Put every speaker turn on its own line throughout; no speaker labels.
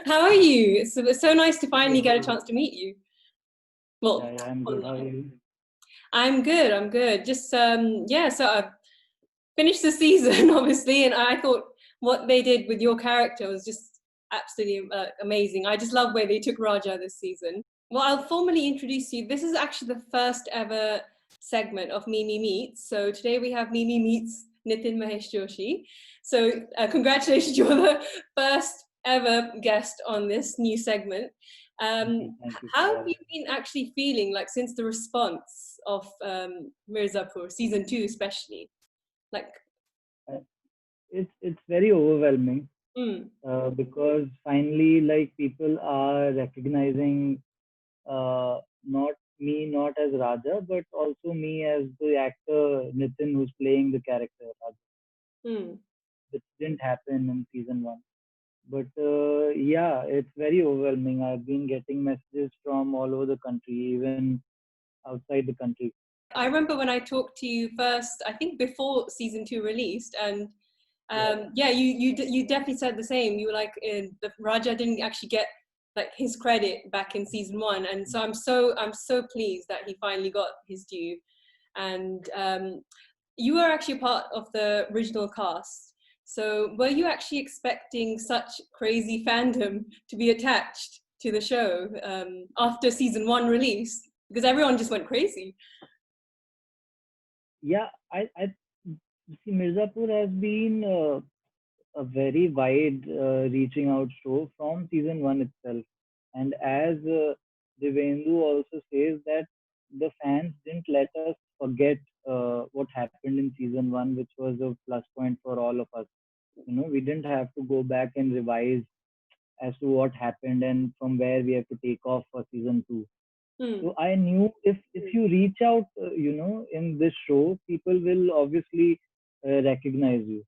How are you? It's so nice to finally
Good,
get a
good.
chance to meet you.
Yeah,
Well,
yeah, I'm good. How are
online.
you?
I'm good. I'm good. Just yeah. So I've finished the season, obviously, and I thought what they did with your character was just absolutely amazing. I just love where they took Raja this season. Well, I'll formally introduce you. This is actually the first ever segment of Mimi Meets. So today we have Mimi Meets Nitin Mahesh Joshi. So congratulations, you're the first ever guest on this new segment.
Thank you for
How have you
having
been actually feeling like since the response of Mirzapur season 2, especially? Like,
me. It's very overwhelming
mm,
because finally, like people are recognizing not me not as Raja, but also me as the actor Nitin who's playing the character Raja,
mm.
which didn't happen in season one. But yeah, it's very overwhelming. I've been getting messages from all over the country, even outside the country.
I remember when I talked to you first, I think before season 2 released, and
Yeah.
yeah, you definitely said the same. You were like, the Raja didn't actually get like his credit back in season 1, and so I'm so pleased that he finally got his due. And you were actually part of the original cast. So were you actually expecting such crazy fandom to be attached to the show after season 1 release? Because everyone just went crazy.
Yeah, I see Mirzapur has been a very wide reaching out show from season one itself. And as Devendu also says that the fans didn't let us forget what happened in season one, which was a plus point for all of us. We didn't have to go back and revise as to what happened and from where we have to take off for season two.
Hmm.
So I knew if you reach out, in this show, people will obviously recognize you,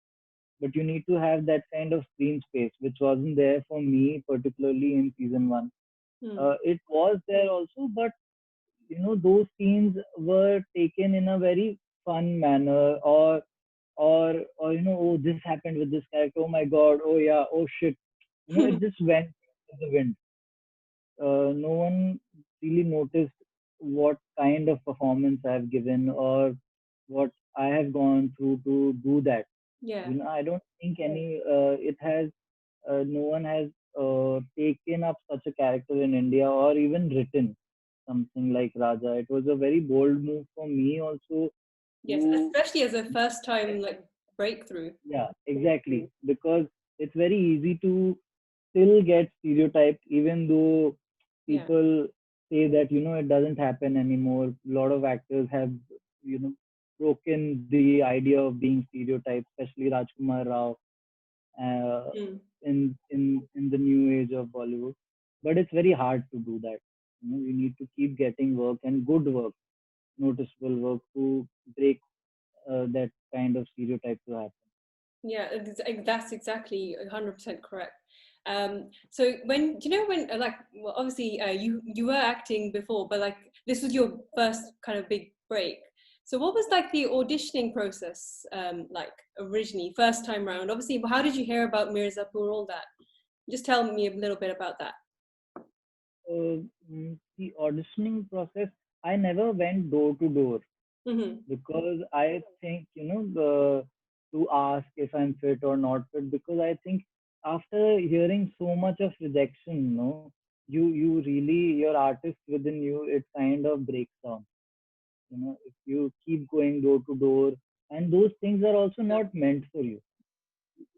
but you need to have that kind of screen space, which wasn't there for me, particularly in season one.
Hmm.
It was there also, but those scenes were taken in a very fun manner, or oh, this happened with this character. Oh my god. Oh yeah. Oh shit. It just went with the wind. No one really noticed what kind of performance I've given or what I have gone through to do that.
Yeah.
I don't think it has, no one has taken up such a character in India or even written something like Raja. It was a very bold move for me also
Yes,
to,
especially as a first time like breakthrough.
yeah, exactly, because it's very easy to still get stereotyped, even though
Yeah.
people say that it doesn't happen anymore. A lot of actors have you know broken the idea of being stereotyped, especially Rajkumar Rao, uh,
Mm.
in the new age of Bollywood. But it's very hard to do that. You need to keep getting work and good work, noticeable work to break that kind of stereotype to happen.
Yeah, that's exactly 100% correct. So when do you know when like well obviously you were acting before, but like this was your first kind of big break. So what was like the auditioning process like originally, first time round? Obviously, how did you hear about Mirzapur, all that? Just tell me a little bit about that.
The auditioning process, I never went door to door
Mm-hmm.
because I think, to ask if I'm fit or not fit, because I think after hearing so much of rejection, you really, your artist within you, it kind of breaks down. If you keep going door to door, and those things are also
Yeah.
not meant for you.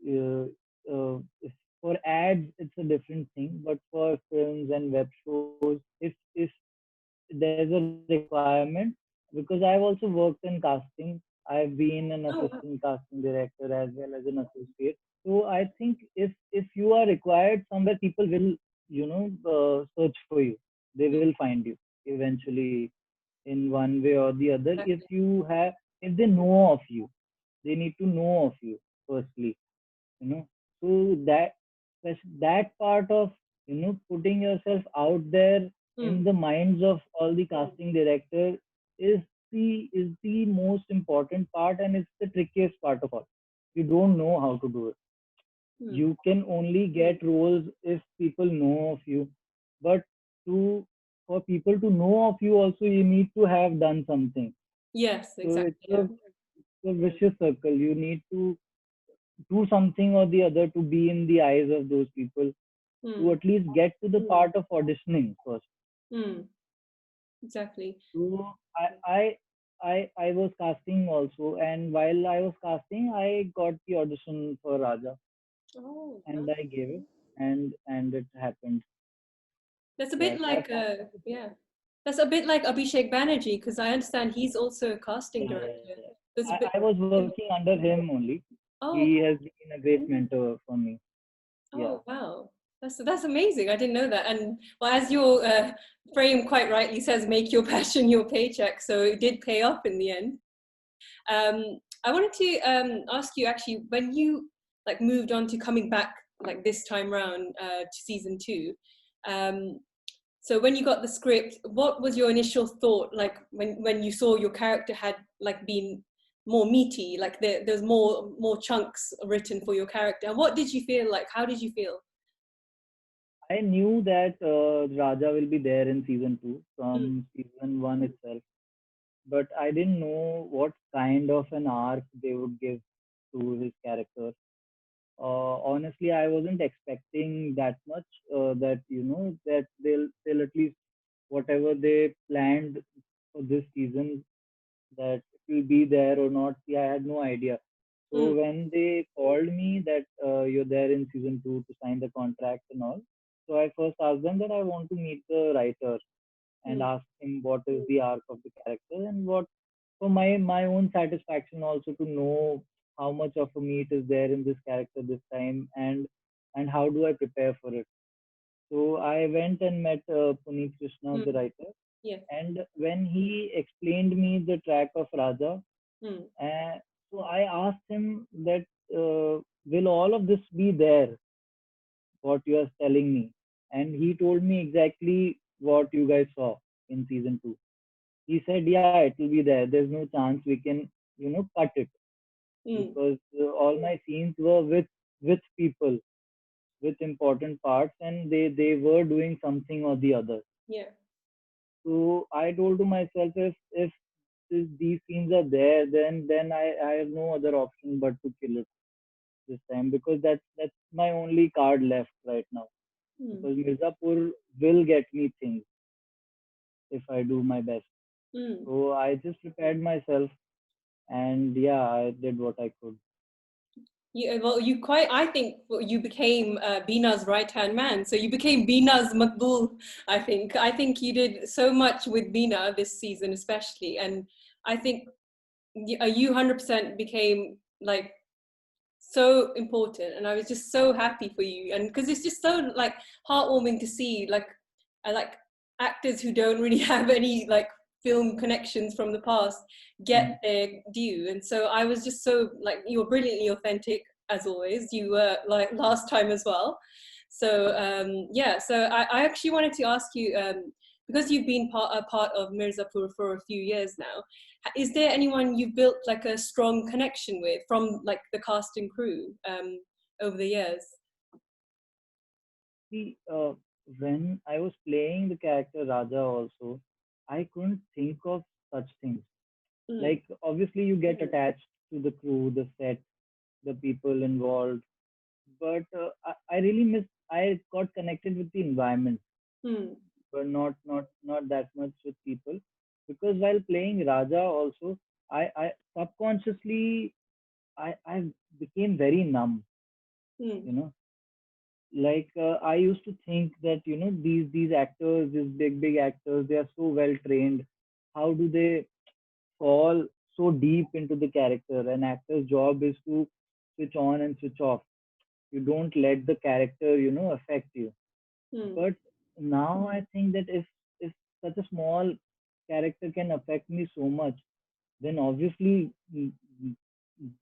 If for ads, it's a different thing, but for films and web shows, if there's a requirement, because I've also worked in casting. I've been an
Oh, wow.
assistant casting director as well as an associate. So I think if you are required somewhere, people will search for you. They will find you eventually in one way or the other.
Exactly.
If they know of you, they need to know of you firstly. So that part of putting yourself out there in
Mm.
the minds of all the casting director is the most important part, and it's the trickiest part of all. You don't know how to do it.
Mm.
You can only get roles if people know of you. But to for people to know of you also, you need to have done something.
Yes,
So
exactly. Yeah.
it's a vicious circle. You need to do something or the other to be in the eyes of those people, to
Mm.
at least get to the part of auditioning first.
Mm. Exactly.
So I was casting also, and while I was casting, I got the audition for Raja,
Oh,
and
nice.
I gave it, and it happened.
That's a
Yeah,
bit
so I
like
found
yeah. That's a bit like Abhishek Banerjee because I understand he's also a casting
yeah, yeah,
director.
yeah.
There's a bit.
I was working under him only. He
Oh,
has been a great mentor for me. Yeah.
oh wow. That's amazing. I didn't know that. And well, as your frame quite rightly says, make your passion your paycheck. So it did pay off in the end. I wanted to ask you actually when you like moved on to coming back like this time round to season two. Um, so when you got the script, what was your initial thought like when you saw your character had like been more meaty, like there's more chunks written for your character? And what did you feel like? How did you feel?
I knew that Raja will be there in season two
Mm,
from season one itself, but I didn't know what kind of an arc they would give to his character. Honestly, I wasn't expecting that much. That that they'll at least whatever they planned for this season, that it will be there or not. See, I had no idea. So
mm,
when they called me that you're there in season two to sign the contract and all, so I first asked them that I want to meet the writer and
mm,
ask him what is the arc of the character, and what for my own satisfaction also to know how much of a meat is there in this character this time, and how do I prepare for it. So I went and met Puneet Krishna, the
mm,
writer,
yeah.
and when he explained me the track of Raja,
Mm,
uh, so I asked him that will all of this be there, what you are telling me? And he told me exactly what you guys saw in season two. He said, yeah, it will be there. There's no chance we can, cut it,
mm,
because all my scenes were with people, with important parts, and they were doing something or the other.
yeah.
So I told to myself, if these scenes are there, then I have no other option but to kill it this time, because that's my only card left right now.
Mm,
Because Mirzapur will get me things if I do my best.
mm.
So I just prepared myself, and yeah, I did what I could.
Well, you quite, I think well, you became Bina's right hand man. So you became Bina's Makbul, I think. I think you did so much with Bina this season, especially. And I think you 100% became like so important, and I was just so happy for you, and because it's just so like heartwarming to see like I like actors who don't really have any like film connections from the past
Mm.
get their due. And so I was just so like you were brilliantly authentic as always. You were like last time as well. So yeah, so I actually wanted to ask you because you've been a part of Mirzapur for a few years now, is there anyone you've built like a strong connection with from like the cast and crew over the years?
See, when I was playing the character Raja also, I couldn't think of such things.
Mm,
Like, obviously, you get attached to the crew, the set, the people involved, but I really miss. I got connected with the environment,
mm,
but not that much with people, because while playing Raja also, I subconsciously I became very numb.
mm,
You know, like I used to think that these actors, these big actors, they are so well trained. How do they fall so deep into the character? An actor's job is to switch on and switch off. You don't let the character affect you.
mm,
But now I think that if such a small character can affect me so much, then obviously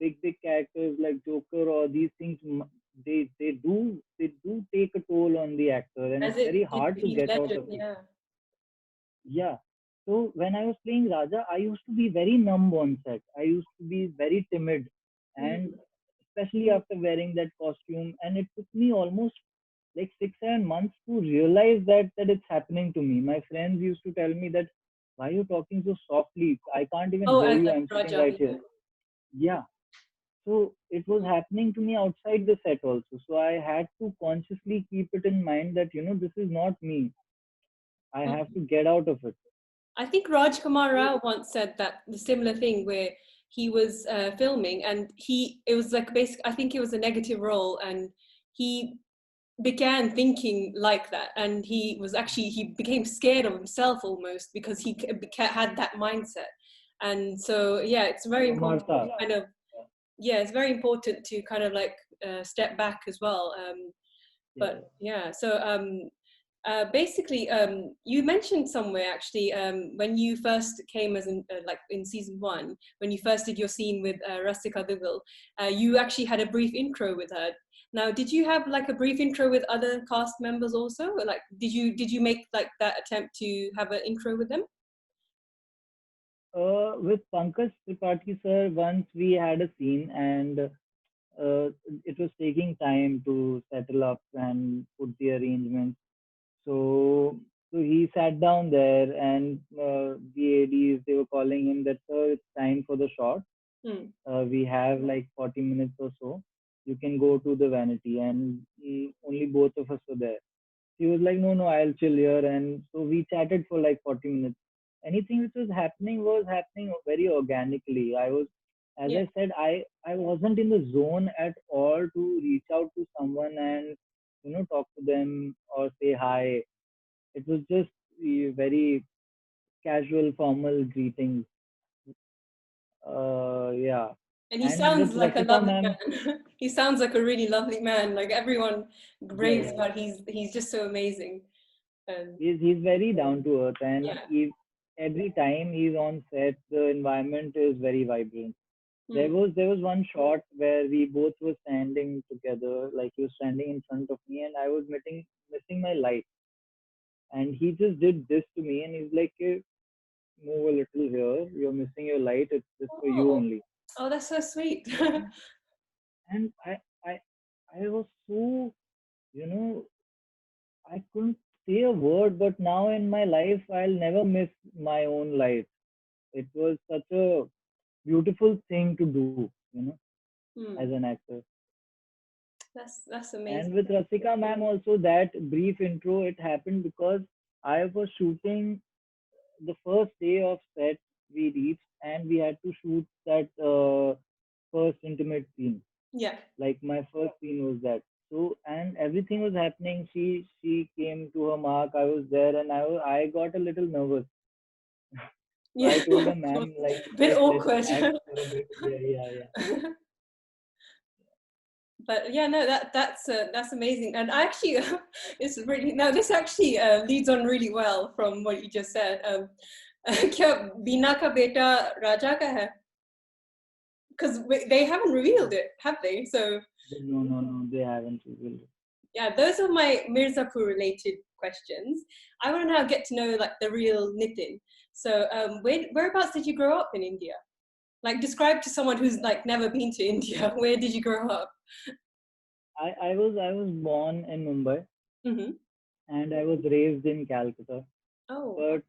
big characters like Joker or these things, they do take a toll on the actor, and
as
it's very
it did
hard
for
to
Heath
get out
Ledger,
of it.
yeah.
Yeah. So when I was playing Raja, I used to be very numb on set. I used to be very timid, and
Mm,
especially after wearing that costume. And it took me almost like 6 7 months to realize that it's happening to me. My friends used to tell me that, why are you talking so softly? I can't even
Oh,
hear you.
as
I'm sitting
Raja,
right here.
yeah.
Yeah. So it was happening to me outside the set also. So I had to consciously keep it in mind that, this is not me. I have
Mm.
to get out of it.
I think Raj Kumar
So,
Rao once said that the similar thing where he was filming and it was like basic. I think it was a negative role, and he began thinking like that, and he became scared of himself almost because had that mindset. And so yeah, it's very important
Amarta.
to kind of, yeah, it's very important to kind of like step back as well.
Yeah.
But yeah, so basically, you mentioned somewhere actually, when you first came as like in season one, when you first did your scene with Rasika Dugal, you actually had a brief intro with her. Now, did you have like a brief intro with other cast members also? Or, like, did you make like that attempt to have an intro with them?
With Pankaj Tripathi sir, once we had a scene, and it was taking time to settle up and put the arrangements. So, so he sat down there, and the ADs, they were calling him that, sir, it's time for the shot.
Hmm.
We have like 40 minutes or so. You can go to the vanity, and only both of us were there. He was like, no, no, I'll chill here. And so we chatted for like 40 minutes. Anything which was happening very organically. As
Yeah.
I said, I wasn't in the zone at all to reach out to someone and, talk to them or say hi. It was just very casual, formal greetings. Yeah.
And he
And with
sounds like a
Rasika
lovely
ma'am,
man. He sounds like a really lovely man. Like everyone raves
yeah,
about he's just so amazing. And
he's very down to earth, and
yeah.
every time he's on set, the environment is very vibrant.
Hmm.
There was one shot where we both were standing together, like he was standing in front of me, and I was missing my light, and he just did this to me, and he's like, move a little here, you're missing your light. It's just for you
Oh,
only.
oh, that's so sweet.
And I I was so, you know I couldn't say a word, but now in my life, I'll never miss my own life. It was such a beautiful thing to do, as
Hmm.
an actor.
That's
And
amazing.
with Rasika ma'am also, that brief intro, it happened because I was shooting the first day of set we reached, and we had to shoot that first intimate scene.
Yeah.
Like my first scene was that. So and everything was happening. She came to her mark. I was there, and I got a little nervous. So I
Yeah.
told her, ma'am, like,
Bit
let's
awkward.
act for a bit. Yeah, yeah, yeah.
But yeah, no, that's amazing. And I actually, it's really now this actually leads on really well from what you just said. क्या बीना का बेटा राजा का है? Because they haven't revealed it, have they? So
No, no, no, they haven't revealed it.
yeah, those are my Mirzapur related questions. I want to now get to know like the real Nitin. So whereabouts did you grow up in India? Like describe to someone who's like never been to India. Where did you grow up?
I was born in Mumbai,
Mm-hmm.
and I was raised in Calcutta.
Oh.
But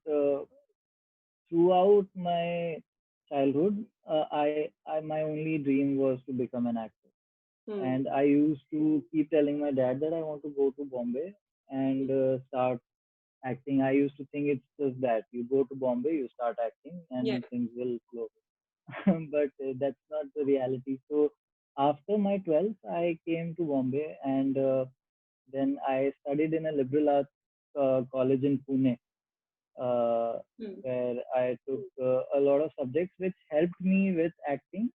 throughout my childhood, my only dream was to become an actor.
Hmm.
And I used to keep telling my dad that I want to go to Bombay and start acting. I used to think it's just that you go to Bombay, you start acting,
Yeah.
and things will flow. But that's not the reality. So after my 12th, I came to Bombay, and then I studied in a liberal arts college in Pune, uh,
Hmm.
where I took a lot of subjects which helped me with acting.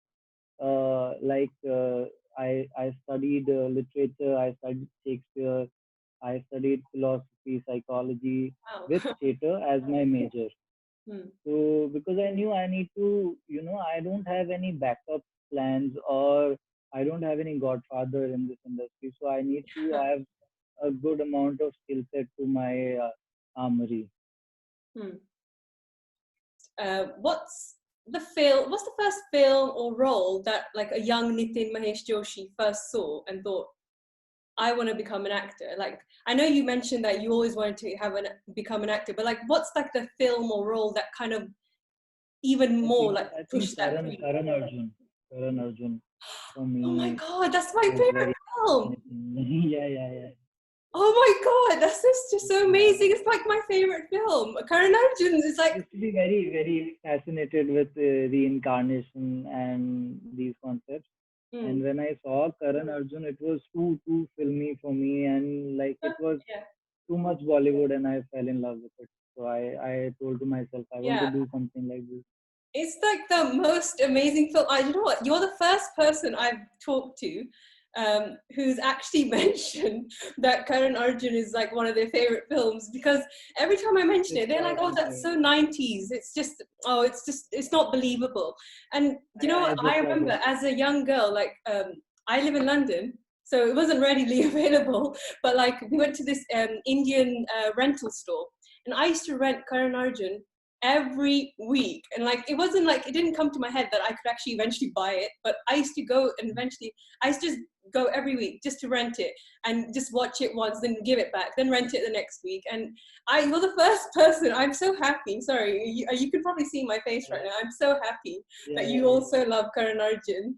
Like I studied literature, I studied Shakespeare, I studied philosophy, psychology with
Wow.
theater as my major.
Hmm.
So because I knew I need to, I don't have any backup plans, or I don't have any godfather in this industry. So I need to have a good amount of skill set to my armory.
Hmm. What's the film? What's the first film or role that like a young Nitin Mahesh Joshi first saw and thought, I want to become an actor? Like, I know you mentioned that you always wanted to become an actor, but like, what's like the film or role that kind of even more like
I think
push that for you?
Karan Arjun for
Oh my
me
god, that's my
was
favorite
very
film.
fascinating. Yeah, yeah, yeah.
Oh my god, that's just so amazing. It's like my favorite film. Karan Arjun is
I
like,
used to be very, very fascinated with reincarnation and these concepts. And
mm,
when I saw Karan Arjun, it was too filmy for me, and like it was
yeah,
too much Bollywood, and I fell in love with it. So I told to myself, I want to
yeah.
do something like this.
It's like the most amazing film. You know what? You're the first person I've talked to who's actually mentioned that Karan Arjun is like one of their favorite films, because every time I mention it,
It's
they're like, "Oh,
it's
that's so 90s." It's just, oh, it's not believable. And you know
I
what? I
just love
remember
it.
as a young girl, like I live in London, so it wasn't readily available. But like we went to this Indian rental store, and I used to rent Karan Arjun every week. And like it wasn't like, it didn't come to my head that I could actually eventually buy it, but I used to go and eventually I used to just go every week just to rent it and just watch it once, then give it back, then rent it the next week. And you're the first person. I'm so happy. Sorry, you can probably see my face right
Yeah,
now. I'm so happy that
yeah,
you
yeah.
also love Karan Arjun.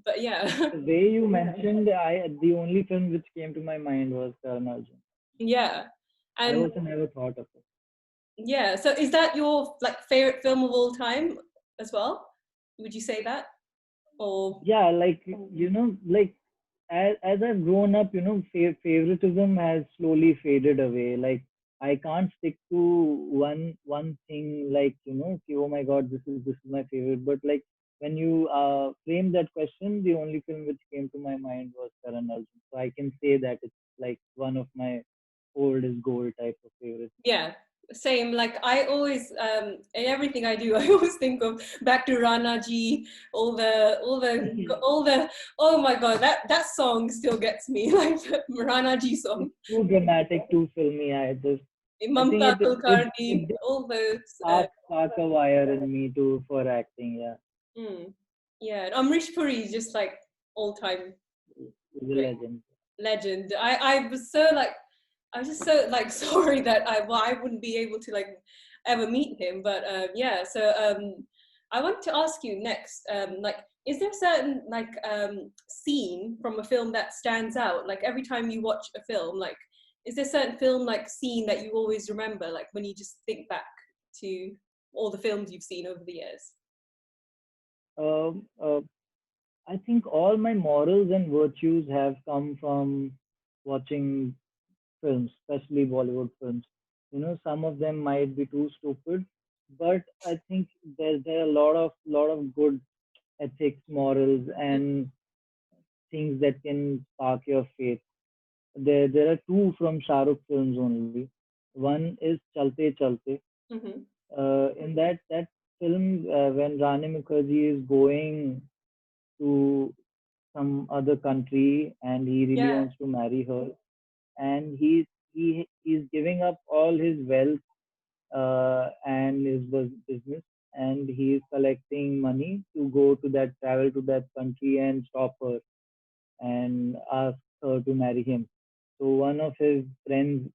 But yeah.
The way you mentioned, I the only film which came to my mind was Karan Arjun.
Yeah.
I
And
also never thought of it.
yeah, so is that your like favorite film of all time as well? Would you say that? Or
Yeah, like like as I've grown up, favoritism has slowly faded away. Like I can't stick to one thing. Like okay, oh my God, this is my favorite. But like when you frame that question, the only film which came to my mind was Karan Arjun. So I can say that it's like one of my old is gold type of favorites.
yeah, same. Like I always, in everything I do, I always think of back to Rana Ji, all the. Oh my God, that song still gets me. Like the Rana Ji
It's
song,
too dramatic, too filmy. I think
Mamta
it
Kulkarni,
did
all those.
spark a wire in me too for acting. Yeah,
Mm, yeah, and Amrish Puri is just like all time
he's a
great.
legend.
Legend. I was so like, I was just so like sorry that I wouldn't be able to like ever meet him. But yeah, so I want to ask you next, like, is there a certain like scene from a film that stands out? Like every time you watch a film, like, is there a certain film like scene that you always remember, like when you just think back to all the films you've seen over the years?
Um, uh, I think all my morals and virtues have come from watching films, especially Bollywood films. Some of them might be too stupid, but I think there are a lot of good ethics, morals, and things that can spark your faith. There are two from Shah Rukh films only. One is Chalte Chalte.
Mm-hmm.
In that film, when Rani Mukherjee is going to some other country and he really
Yeah.
wants to marry her, and he's giving up all his wealth and his business, and he is collecting money to go to that travel to that country and stop her and ask her to marry him. So one of his friends,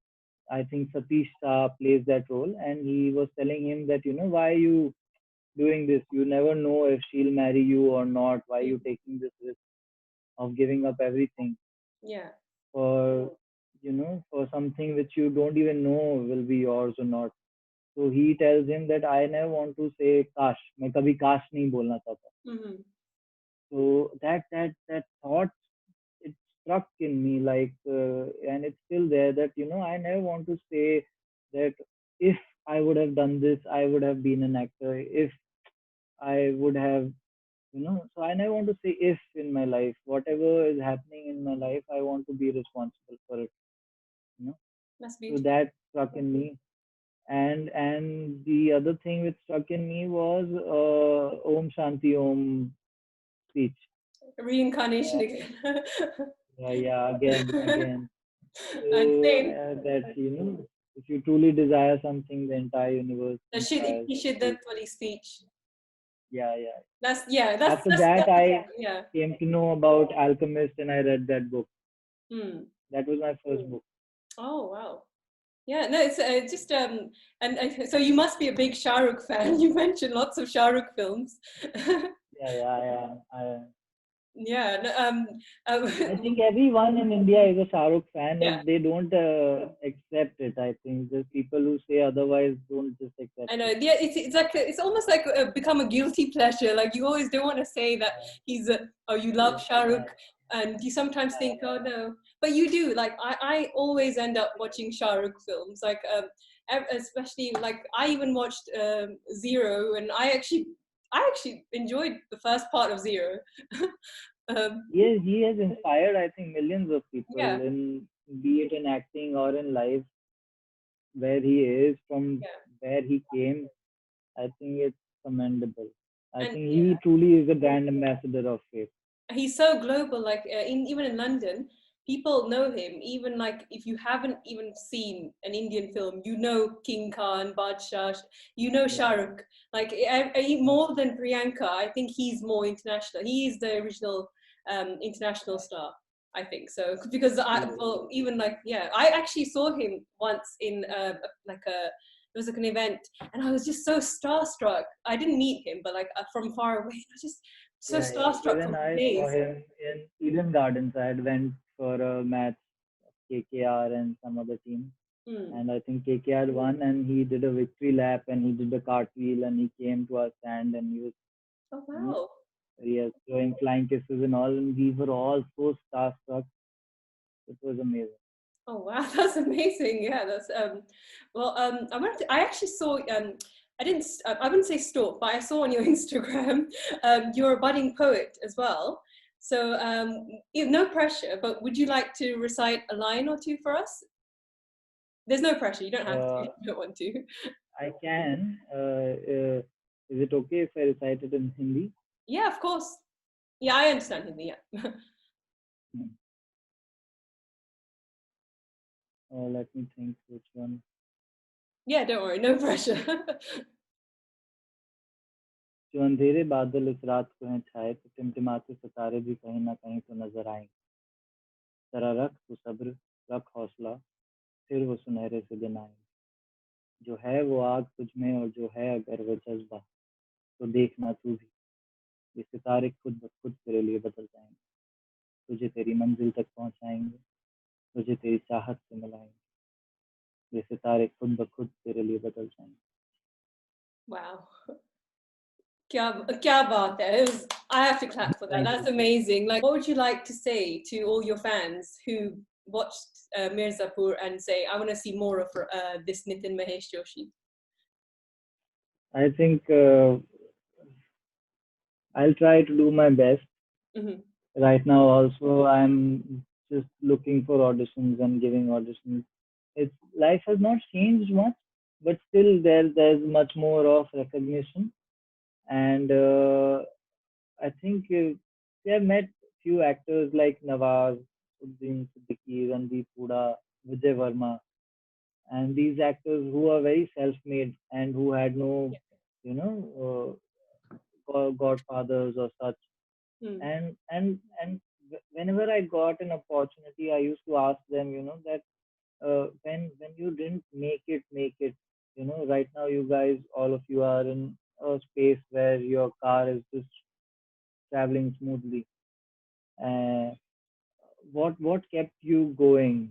I think Satish Shah plays that role, and he was telling him that why are you doing this? You never know if she'll marry you or not. Why are you
Mm.
taking this risk of giving up everything
Yeah.
for for something which you don't even know will be yours or not? So he tells him that I never want to say kash. मैं कभी काश नहीं बोलना चाहता.
Mm-hmm.
So that thought, it struck in me like, and it's still there, that I never want to say that if I would have done this, I would have been an actor. If I would have, so I never want to say if in my life. Whatever is happening in my life, I want to be responsible for it. You know.
That's
So
beautiful.
that struck in me. And the other thing which struck in me was Om Shanti Om speech.
Reincarnation
Yeah,
again.
yeah, again.
And
So
same.
that if you truly desire something, the entire universe
The Shid
conspires
Ikki
to.
Shiddat wali speech.
Yeah, yeah.
That's
After that, I
yeah.
came to know about Alchemist, and I read that book.
Hmm.
That was my first book.
Oh wow. Yeah, no, it's just so you must be a big Shah Rukh fan. You mentioned lots of Shah Rukh films.
Yeah, yeah, I am. I am.
Yeah, no,
I think everyone in India is a Shah Rukh fan.
yeah.
If they don't accept it, I think the people who say otherwise don't just accept
I know.
it.
Yeah, it's like it's almost like become a guilty pleasure. Like you always don't want to say that he's oh you love
Yeah,
Shah Rukh, and you sometimes think oh no, but you do. Like I always end up watching Shah Rukh films. Like especially like I even watched Zero, and I actually enjoyed the first part of Zero. um,
he has inspired, I think, millions of people
yeah,
in be it in acting or in life, where he is from,
yeah,
where he came. I think it's commendable. I
and
think he truly is a brand ambassador of faith.
he's so global. Like even in London, people know him. Even like if you haven't even seen an Indian film, you know King Khan, Badshah, you know
Yeah,
Shah Rukh. Like
yeah,
more than Priyanka, I think he's more international. He is the original international star. I think so because
he
I
is.
well even like yeah I actually saw him once in like a it was like an event and I was just so starstruck. I didn't meet him, but like from far away, I was just so
Yeah, yeah.
starstruck
Even
for
I saw
days.
him in Eden Gardens. I had went for a match of KKR and some other team,
Mm.
and I think KKR won, and he did a victory lap, and he did a cartwheel, and he came to our stand, and he was,
Oh
you know,
wow.
he was throwing flying kisses and all, and we were all so starstruck. It was amazing.
Oh wow, that's amazing. Yeah, that's well I actually saw I wouldn't say stalk, but I saw on your Instagram you're a budding poet as well. So no pressure, but would you like to recite a line or two for us? There's no pressure. You don't have to.
Uh,
If you don't want to.
I can. Is it okay if I recite it in Hindi?
Yeah, of course. Yeah, I understand Hindi. Yeah.
Hmm. Let me think which one.
Yeah, don't worry. No pressure.
जो अंधेरे बादल इस रात को हैं छाए तो टिमटिमाते सितारे भी कहीं ना कहीं तो नजर आएंगे जरा रख तू सब्र रख हौसला फिर वो सुनहरे से दिन आएंगे जो है वो आग तुझ में और जो है अगर वो जज्बा तो देखना तू भी ये सितारे खुद ब खुद तेरे लिए बदल जाएंगे तुझे तेरी मंजिल तक पहुंचाएंगे तुझे तेरी चाहत से मिलाएंगे ये सितारे खुद ब खुद तेरे लिए बदल जाएंगे.
Wow. Kya baat hai. I have to clap for that.
Thank
That's
you.
amazing. Like, what would you like to say to all your fans who watched Mirzapur and say, I want to see more of this Nitin Mahesh Joshi?
I think I'll try to do my best.
Mm-hmm.
Right now also I'm just looking for auditions and giving auditions. It's life has not changed much, but still there's much more of recognition. And I think I've met few actors like Nawaz, Uddin Siddiqui, Randeep Hooda, Vijay Verma, and these actors who are very self-made and who had no, you know, godfathers or such.
Mm.
And whenever I got an opportunity, I used to ask them, that when you didn't make it, right now you guys, all of you are in a space where your car is just traveling smoothly. Uh, what kept you going?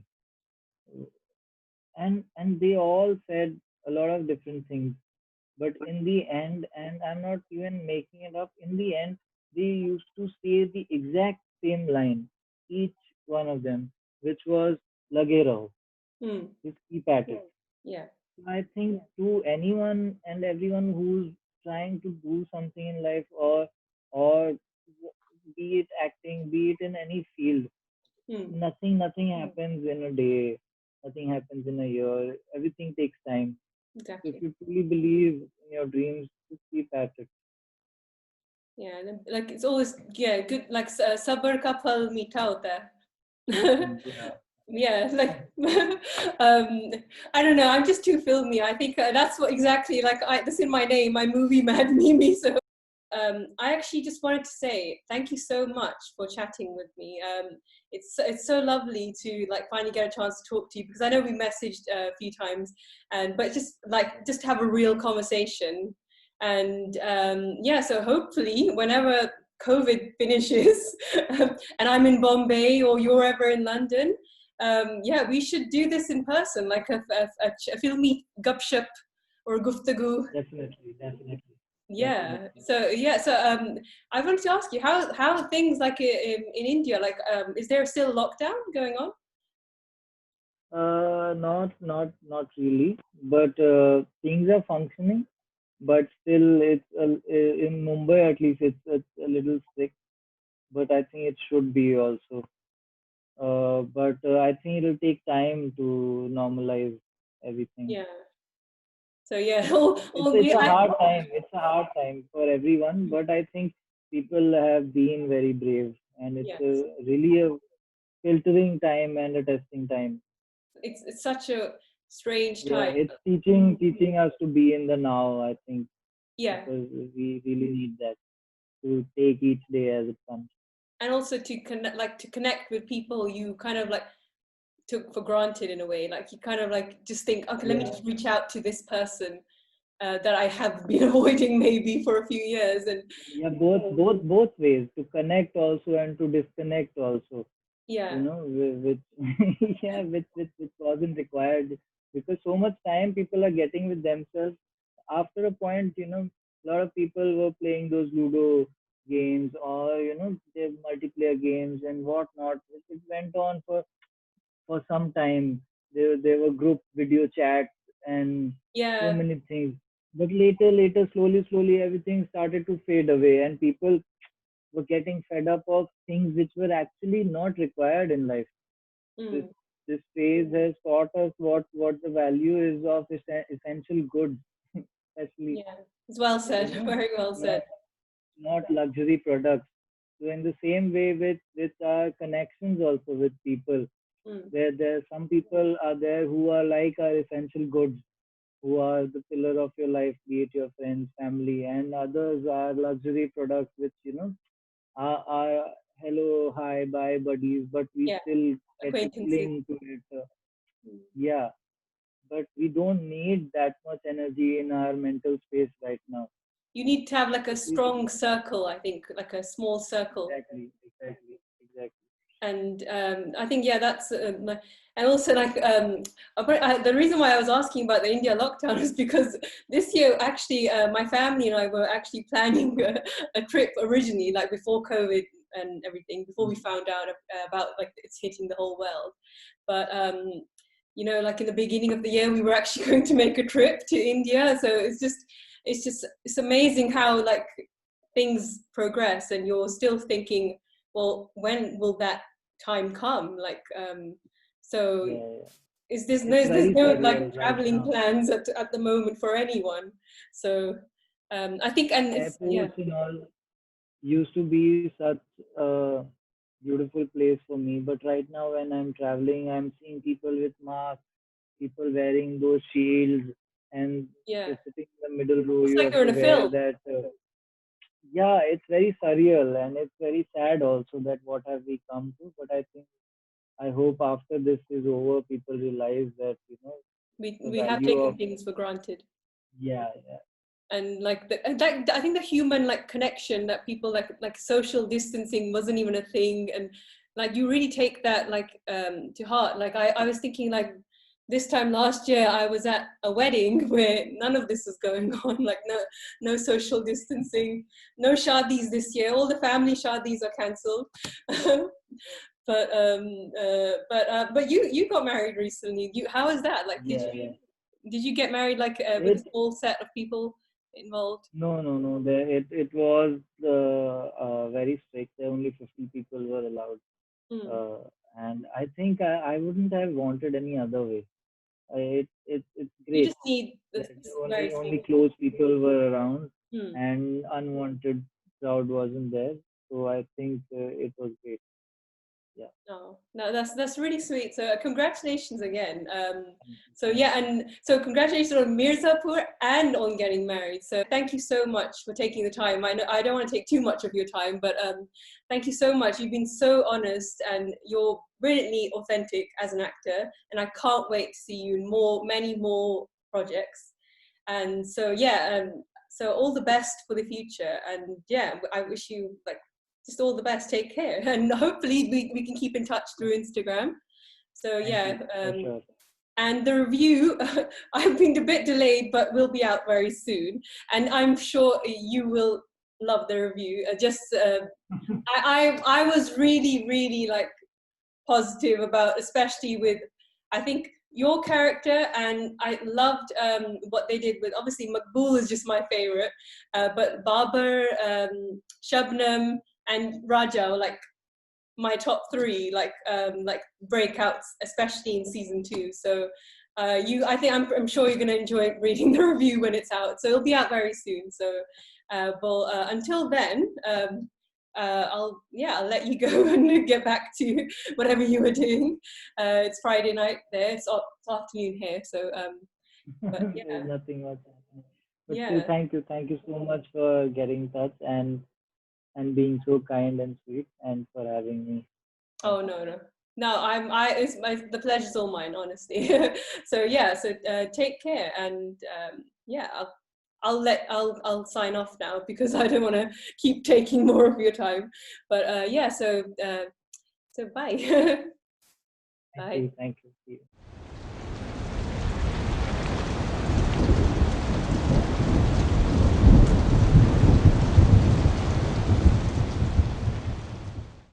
And they all said a lot of different things. But in the end, and I'm not even making it up, in the end, they used to say the exact same line, each one of them, which was Lage raho,
Mm.
just keep at it.
Yeah.
I think to anyone and everyone who's trying to do something in life, or be it acting, be it in any field,
Mm.
nothing happens in a day, nothing happens in a year. Everything takes time. So if
Exactly.
you truly believe in your dreams, just keep at it.
Yeah. And like it's always yeah good. Like sabar ka phal meetha hota hai.
Yeah.
Yeah, like I don't know. I'm just too filmy. I think that's what exactly like. That's in my name. My movie mad Mimi. So I actually just wanted to say thank you so much for chatting with me. It's so lovely to like finally get a chance to talk to you, because I know we messaged a few times, and but just have a real conversation. And yeah, so hopefully whenever COVID finishes and I'm in Bombay or you're ever in London, yeah, we should do this in person, like a filmy gupshup or a guftagu.
Definitely, definitely,
Yeah.
definitely.
So I wanted to ask you how are things like in India? Like, is there still lockdown going on?
Not really, but things are functioning. But still, in Mumbai at least it's a little strict. But I think it should be also. But I think it'll take time to normalize everything.
Yeah. So yeah, all
It's a hard time. It's a hard time for everyone. But I think people have been very brave, and it's
yes,
really a filtering time and a testing time.
it's such a strange
Yeah,
time.
it's teaching us to be in the now, I think,
Yeah,
because we really need that to take each day as it comes.
and also to connect with people you kind of like took for granted in a way. Like you kind of like just think, okay, let me
Yeah,
just reach out to this person that I have been avoiding maybe for a few years, and
yeah, both ways to connect also and to disconnect also. You
yeah,
know, which yeah, which wasn't required because so much time people are getting with themselves. After a point, a lot of people were playing those Ludo games or the multiplayer games and whatnot. It went on for some time. There were group video chats and so
yeah.
many things. But later, slowly, everything started to fade away, and people were getting fed up of things which were actually not required in life. This
Mm.
this phase has taught us what the value is of essential goods, especially
Yeah, it's well
you
said.
know
Very well said.
not not luxury products. So in the same way with our connections also with people,
Mm.
there some people are there who are like our essential goods, who are the pillar of your life, be it your friends, family, and others are luxury products which are hello, hi, bye, buddies, but we
Yeah,
still get to
acquaintances.
cling to it.
Mm.
Yeah, but we don't need that much energy in our mental space right now.
You need to have like a
At least
strong circle, I think, like a small circle.
exactly.
And I think yeah, that's and also like the reason why I was asking about the India lockdown is because this year actually my family and I were actually planning a trip originally, like before COVID and everything, before we
Mhm.
found out about like it's hitting the whole world. But you know, like in the beginning of the year, we were actually going to make a trip to India. So it's amazing how like things progress, and you're still thinking, well, when will that time come? Like, so
Yeah, yeah.
is this
It's
there's
very
no like
surreal right
traveling
now.
plans at the moment for anyone. So I think, and it's yeah,
Airports and all used to be such a beautiful place for me, but right now when I'm traveling, I'm seeing people with masks, people wearing those shields, and if
yeah,
you're sitting in the middle row,
it's
you
like
have
you're
to
in a
wear
film.
that. Yeah, it's very surreal and it's very sad also that what have we come to. But I hope after this is over, people realize that the
We have
value
taken
of
things for granted.
yeah,
And like that, I think the human like connection that people like social distancing wasn't even a thing, and like you really take that like to heart. Like I was thinking like this time last year I was at a wedding where none of this was going on, like no social distancing, no shadis this year, all the family shadis are cancelled. But you got married recently. How is that? Like
yeah.
did you get married like with a
It
small set of people involved?
no. It was very strict. Only 50 people were allowed,
Hmm.
uh, and I think I wouldn't have wanted any other way. It's
You
great
just need
that
this very
only
small.
close people were around
Hmm.
and unwanted crowd wasn't there. So I think it was great. Yeah.
Oh, no, that's really sweet. So congratulations again. So
Thank
yeah,
you.
and so congratulations on Mirzapur and on getting married. So thank you so much for taking the time. I know I don't want to take too much of your time, but thank you so much. You've been so honest, and you're brilliantly authentic as an actor. And I can't wait to see you in many more projects. And so yeah, so all the best for the future. And yeah, I wish you like just all the best. Take care, and hopefully we can keep in touch through Instagram. So
Thank
yeah,
you for sure.
and the review I've been a bit delayed, but will be out very soon, and I'm sure you will love the review. I was really like positive about, especially with, I think, your character, and I loved what they did with, obviously Makbul is just my favorite, but Babar, Shabnam, and Raja were like my top three, like breakouts, especially in season 2. So I think I'm sure you're going to enjoy reading the review when it's out. So it'll be out very soon. So, well, until then, I'll let you go and get back to whatever you were doing. It's Friday night there. It's afternoon here. So, but
There's
yeah,
nothing much happening. But still,
yeah.
thank you so much for getting in touch and being so kind and sweet, and for having me. Thank
Oh
you.
no, no, no. The pleasure's all mine, honestly. So yeah, so take care, and yeah, I'll sign off now because I don't want to keep taking more of your time. But yeah, so bye,
Thank
bye.
you. Thank you. See you.